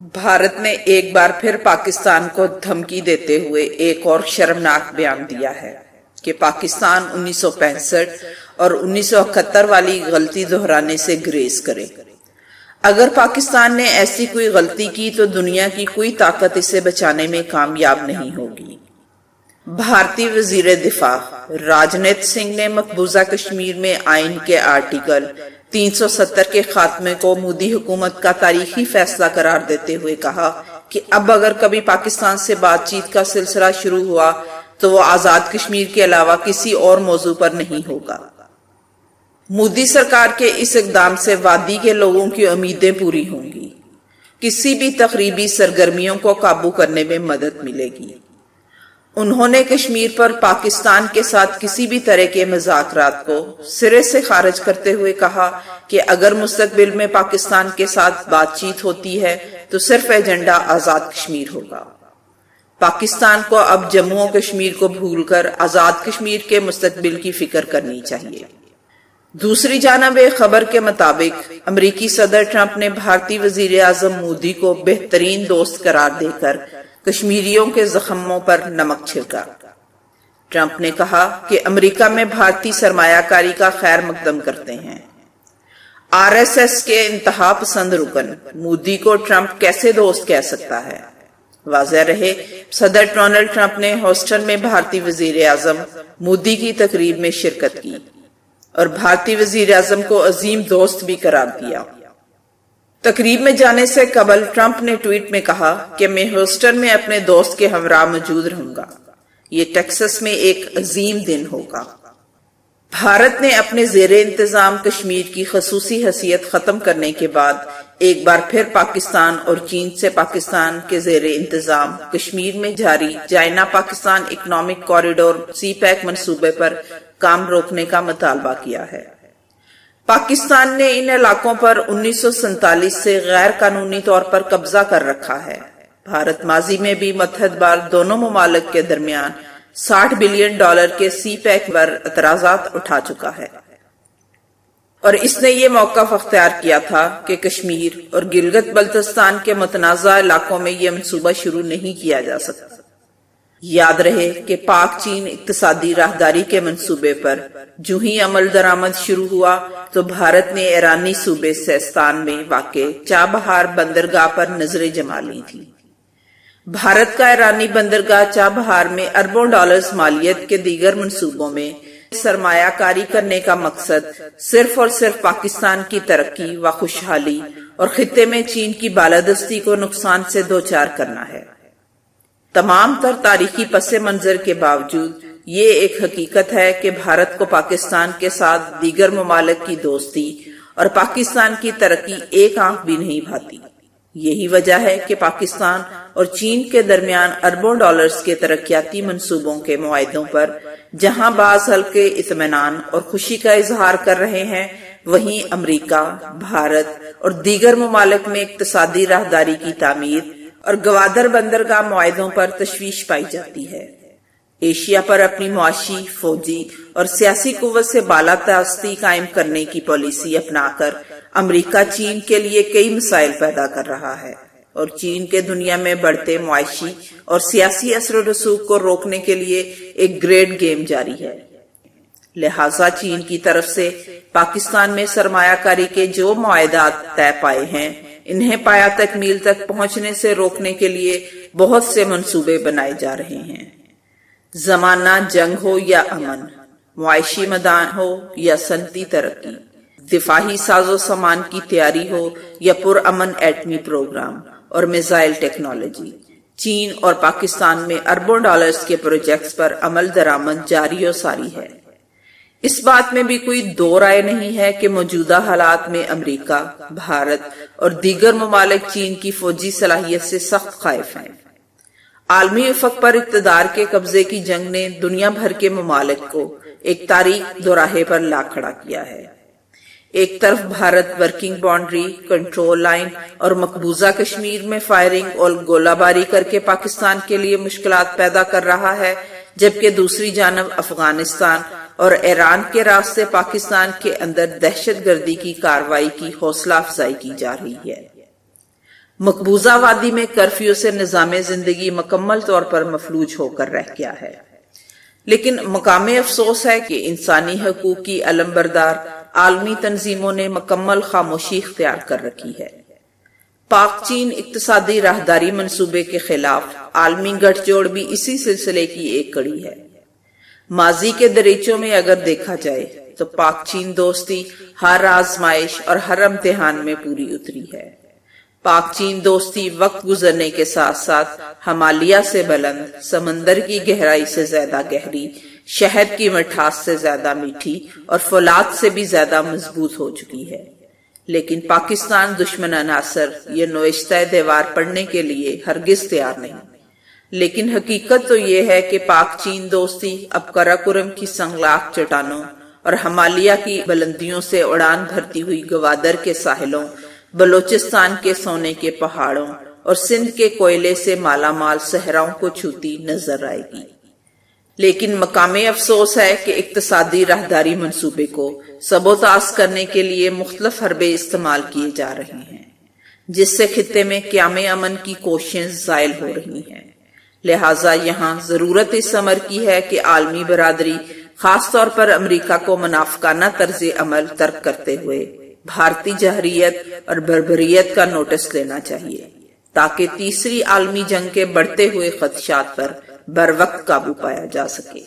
بھارت نے ایک بار پھر پاکستان کو دھمکی دیتے ہوئے ایک اور شرمناک بیان دیا ہے کہ پاکستان 1965 اور 1971 والی غلطی دہرانے سے گریز کرے۔ اگر پاکستان نے ایسی کوئی غلطی کی تو دنیا کی کوئی طاقت اسے بچانے میں کامیاب نہیں ہوگی۔ بھارتی وزیر دفاع راجنیت سنگھ نے مقبوضہ کشمیر میں آئین کے آرٹیکل 370 کے خاتمے کو مودی حکومت کا تاریخی فیصلہ قرار دیتے ہوئے کہا کہ اب اگر کبھی پاکستان سے بات چیت کا سلسلہ شروع ہوا تو وہ آزاد کشمیر کے علاوہ کسی اور موضوع پر نہیں ہوگا۔ مودی سرکار کے اس اقدام سے وادی کے لوگوں کی امیدیں پوری ہوں گی، کسی بھی تخریبی سرگرمیوں کو قابو کرنے میں مدد ملے گی۔ انہوں نے کشمیر پر پاکستان کے ساتھ کسی بھی طرح کے مذاکرات کو سرے سے خارج کرتے ہوئے کہا کہ اگر مستقبل میں پاکستان کے ساتھ بات چیت ہوتی ہے تو صرف ایجنڈا آزاد کشمیر ہوگا۔ پاکستان کو اب جموں و کشمیر کو بھول کر آزاد کشمیر کے مستقبل کی فکر کرنی چاہیے۔ دوسری جانب ایک خبر کے مطابق امریکی صدر ٹرمپ نے بھارتی وزیر اعظم مودی کو بہترین دوست قرار دے کر کشمیریوں کے زخموں پر نمک چھڑکا۔ ٹرمپ نے کہا کہ امریکہ میں بھارتی سرمایہ کاری کا خیر مقدم کرتے ہیں۔ آر ایس ایس کے انتہا پسند رکن مودی کو ٹرمپ کیسے دوست کہہ سکتا ہے؟ واضح رہے، صدر ڈونلڈ ٹرمپ نے ہیوسٹن میں بھارتی وزیر اعظم مودی کی تقریب میں شرکت کی اور بھارتی وزیر اعظم کو عظیم دوست بھی قرار دیا۔ تقریب میں جانے سے قبل ٹرمپ نے ٹویٹ میں کہا کہ میں ہیوسٹن میں اپنے دوست کے ہمراہ موجود رہوں گا، یہ ٹیکساس میں ایک عظیم دن ہوگا۔ بھارت نے اپنے زیر انتظام کشمیر کی خصوصی حیثیت ختم کرنے کے بعد ایک بار پھر پاکستان اور چین سے پاکستان کے زیر انتظام کشمیر میں جاری چائنا پاکستان اکنامک کوریڈور سی پیک منصوبے پر کام روکنے کا مطالبہ کیا ہے۔ پاکستان نے ان علاقوں پر 1947 سے غیر قانونی طور پر قبضہ کر رکھا ہے۔ بھارت ماضی میں بھی متحد بار دونوں ممالک کے درمیان $60 بلین کے سی پیک پر اعتراضات اٹھا چکا ہے، اور اس نے یہ موقف اختیار کیا تھا کہ کشمیر اور گلگت بلتستان کے متنازع علاقوں میں یہ منصوبہ شروع نہیں کیا جا سکتا۔ یاد رہے کہ پاک چین اقتصادی راہداری کے منصوبے پر جو ہی عمل درآمد شروع ہوا تو بھارت نے ایرانی صوبے سیستان میں واقع چابہار بندرگاہ پر نظریں جما لی تھی۔ بھارت کا ایرانی بندرگاہ چابہار میں اربوں ڈالرز مالیت کے دیگر منصوبوں میں سرمایہ کاری کرنے کا مقصد صرف اور صرف پاکستان کی ترقی و خوشحالی اور خطے میں چین کی بالادستی کو نقصان سے دوچار کرنا ہے۔ تمام تر تاریخی پس منظر کے باوجود یہ ایک حقیقت ہے کہ بھارت کو پاکستان کے ساتھ دیگر ممالک کی دوستی اور پاکستان کی ترقی ایک آنکھ بھی نہیں بھاتی۔ یہی وجہ ہے کہ پاکستان اور چین کے درمیان اربوں ڈالرز کے ترقیاتی منصوبوں کے معاہدوں پر جہاں بعض حلقے اطمینان اور خوشی کا اظہار کر رہے ہیں، وہیں امریکہ، بھارت اور دیگر ممالک میں اقتصادی راہداری کی تعمیر اور گوادر بندرگاہ معاہدوں پر تشویش پائی جاتی ہے۔ ایشیا پر اپنی معاشی، فوجی اور سیاسی قوت سے بالا ترستی قائم کرنے کی پالیسی اپنا کر امریکہ چین کے لیے کئی مسائل پیدا کر رہا ہے، اور چین کے دنیا میں بڑھتے معاشی اور سیاسی اثر و رسوخ کو روکنے کے لیے ایک گریڈ گیم جاری ہے۔ لہٰذا چین کی طرف سے پاکستان میں سرمایہ کاری کے جو معاہدات طے پائے ہیں، انہیں پایا تکمیل تک پہنچنے سے روکنے کے لیے بہت سے منصوبے بنائے جا رہے ہیں۔ زمانہ جنگ ہو یا امن، معاشی میدان ہو یا صنعتی ترقی، دفاعی ساز و سامان کی تیاری ہو یا پرامن ایٹمی پروگرام اور میزائل ٹیکنالوجی، چین اور پاکستان میں اربوں ڈالرز کے پروجیکٹس پر عمل درآمد جاری و ساری ہے۔ اس بات میں بھی کوئی دو رائے نہیں ہے کہ موجودہ حالات میں امریکہ، بھارت اور دیگر ممالک چین کی فوجی صلاحیت سے سخت خائف ہیں۔ عالمی افق پر اقتدار کے قبضے کی جنگ نے دنیا بھر کے ممالک کو ایک تاریک دوراہے پر لا کھڑا کیا ہے۔ ایک طرف Bharat working boundary, control line اور مقبوضہ کشمیر میں فائرنگ اور گولہ باری کر کے پاکستان کے لیے مشکلات پیدا کر رہا ہے، جبکہ دوسری جانب افغانستان اور ایران کے راستے پاکستان کے اندر دہشت گردی کی کارروائی کی حوصلہ افزائی کی جا رہی ہے۔ مقبوضہ وادی میں کرفیو سے نظام زندگی مکمل طور پر مفلوج ہو کر رہ گیا ہے، لیکن مقام افسوس ہے کہ انسانی حقوق کی علمبردار عالمی تنظیموں نے مکمل خاموشی اختیار کر رکھی ہے۔ پاک چین اقتصادی راہداری منصوبے کے خلاف عالمی گٹھ جوڑ بھی اسی سلسلے کی ایک کڑی ہے۔ ماضی کے دریچوں میں اگر دیکھا جائے تو پاک چین دوستی ہر آزمائش اور ہر امتحان میں پوری اتری ہے۔ پاک چین دوستی وقت گزرنے کے ساتھ ساتھ ہمالیہ سے بلند، سمندر کی گہرائی سے زیادہ گہری، شہد کی مٹھاس سے زیادہ میٹھی اور فولاد سے بھی زیادہ مضبوط ہو چکی ہے۔ لیکن پاکستان دشمن عناصر یہ نوشتہ دیوار پڑھنے کے لیے ہرگز تیار نہیں۔ لیکن حقیقت تو یہ ہے کہ پاک چین دوستی اب قراقرم کی سنگلاخ چٹانوں اور ہمالیہ کی بلندیوں سے اڑان بھرتی ہوئی گوادر کے ساحلوں، بلوچستان کے سونے کے پہاڑوں اور سندھ کے کوئلے سے مالا مال صحراؤں کو چھوتی نظر آئے گی۔ لیکن مقام افسوس ہے کہ اقتصادی راہداری منصوبے کو سبوتاژ کرنے کے لیے مختلف حربے استعمال کیے جا رہے ہیں، جس سے خطے میں قیام امن کی کوششیں زائل ہو رہی ہیں۔ لہٰذا یہاں ضرورت اس امر کی ہے کہ عالمی برادری خاص طور پر امریکہ کو منافقانہ طرز عمل ترک کرتے ہوئے بھارتی جہریت اور بربریت کا نوٹس لینا چاہیے، تاکہ تیسری عالمی جنگ کے بڑھتے ہوئے خدشات پر بروقت قابو پایا جا سکے۔